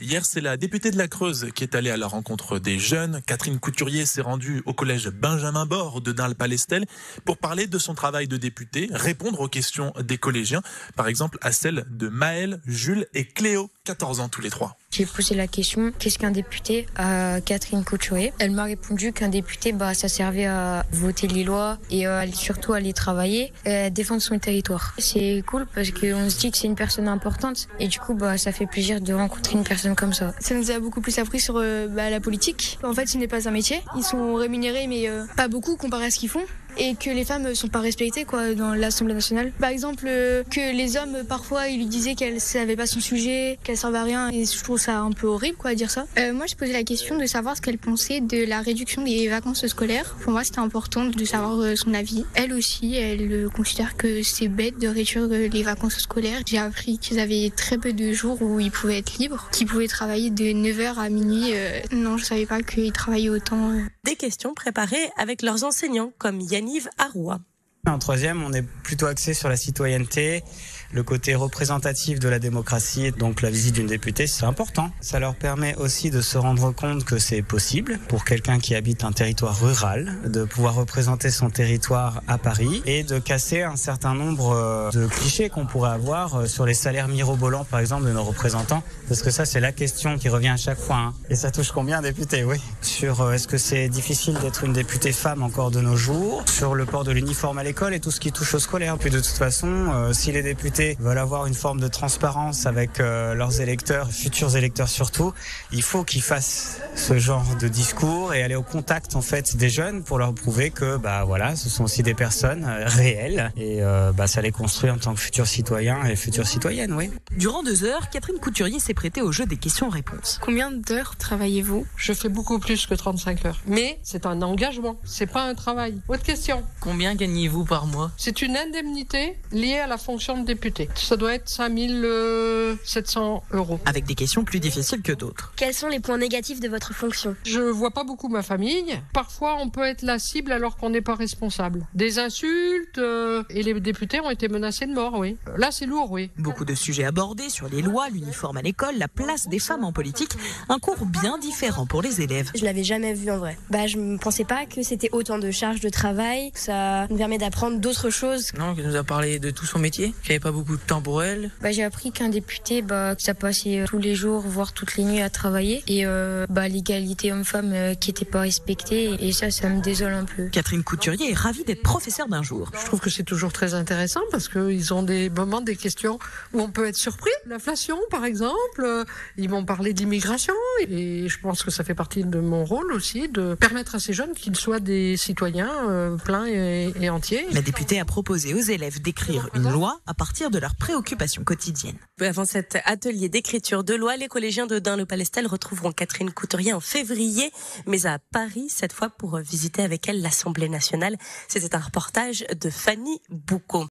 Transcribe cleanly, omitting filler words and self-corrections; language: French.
Hier, c'est la députée de la Creuse qui est allée à la rencontre des jeunes. Catherine Couturier s'est rendue au collège Benjamin Bord de Dun-le-Palestel pour parler de son travail de députée, répondre aux questions des collégiens, par exemple à celles de Maël, Jules et Cléo, 14 ans tous les trois. J'ai posé la question, qu'est-ce qu'un député, à Catherine Couturier. Elle m'a répondu qu'un député, ça servait à voter les lois et surtout à aller travailler et à défendre son territoire. C'est cool parce qu'on se dit que c'est une personne importante et du coup, ça fait plaisir de rencontrer une personne comme ça. Ça nous a beaucoup plus appris sur la politique. En fait, ce n'est pas un métier. Ils sont rémunérés, mais pas beaucoup comparé à ce qu'ils font. Et que les femmes sont pas respectées dans l'Assemblée nationale. Par exemple, que les hommes, parfois, ils lui disaient qu'elle savait pas son sujet, qu'elle servait à rien. Et je trouve ça un peu horrible, à dire ça. Moi, je posais la question de savoir ce qu'elle pensait de la réduction des vacances scolaires. Pour moi, c'était important de savoir son avis. Elle aussi, elle considère que c'est bête de réduire les vacances scolaires. J'ai appris qu'ils avaient très peu de jours où ils pouvaient être libres, qu'ils pouvaient travailler de 9h à minuit. Non, je savais pas qu'ils travaillaient autant. Des questions préparées avec leurs enseignants, comme Yaniv Aroua. En troisième, on est plutôt axé sur la citoyenneté, le côté représentatif de la démocratie. Donc la visite d'une députée, c'est important. Ça leur permet aussi de se rendre compte que c'est possible pour quelqu'un qui habite un territoire rural de pouvoir représenter son territoire à Paris et de casser un certain nombre de clichés qu'on pourrait avoir sur les salaires mirobolants, par exemple, de nos représentants. Parce que ça, c'est la question qui revient à chaque fois. Et ça touche combien, député? Oui. Sur est-ce que c'est difficile d'être une députée femme encore de nos jours? Sur le port de l'uniforme à l'école et tout ce qui touche au scolaire. Puis de toute façon, si les députés veulent avoir une forme de transparence avec leurs électeurs, futurs électeurs surtout, il faut qu'ils fassent ce genre de discours et aller au contact en fait des jeunes pour leur prouver que ce sont aussi des personnes réelles et ça les construit en tant que futurs citoyens et futures citoyennes, oui. Durant 2 heures, Catherine Couturier s'est prêtée au jeu des questions-réponses. Combien d'heures travaillez-vous? Je fais beaucoup plus que 35 heures. Mais c'est un engagement, c'est pas un travail. Autre question. Combien gagnez-vous par mois? C'est une indemnité liée à la fonction de député. Ça doit être 5 700 €. Avec des questions plus difficiles que d'autres. Quels sont les points négatifs de votre fonction? Je vois pas beaucoup ma famille. Parfois, on peut être la cible alors qu'on n'est pas responsable. Des insultes et les députés ont été menacés de mort, oui. Là, c'est lourd, oui. Beaucoup de sujets abordés sur les lois, l'uniforme à l'école, la place des femmes en politique. Un cours bien différent pour les élèves. Je l'avais jamais vu en vrai. Je ne pensais pas que c'était autant de charges de travail. Ça nous permet d'apprendre d'autres choses. Non, elle nous a parlé de tout son métier, qu'il n'y avait pas beaucoup de temps pour elle. J'ai appris qu'un député, que ça passait tous les jours, voire toutes les nuits à travailler. Et l'égalité homme-femme qui n'était pas respectée. Et ça me désole un peu. Catherine Couturier est ravie d'être professeure d'un jour. Je trouve que c'est toujours très intéressant parce qu'ils ont des moments, des questions où on peut être surpris. L'inflation, par exemple, ils m'ont parlé de l'immigration. Et je pense que ça fait partie de mon rôle aussi de permettre à ces jeunes qu'ils soient des citoyens pleins et entiers. La députée a proposé aux élèves d'écrire une loi à partir de leurs préoccupations quotidiennes. Avant cet atelier d'écriture de loi, les collégiens de Dun-le-Palestel retrouveront Catherine Couturier en février, mais à Paris, cette fois pour visiter avec elle l'Assemblée nationale. C'était un reportage de Fanny Boucaud.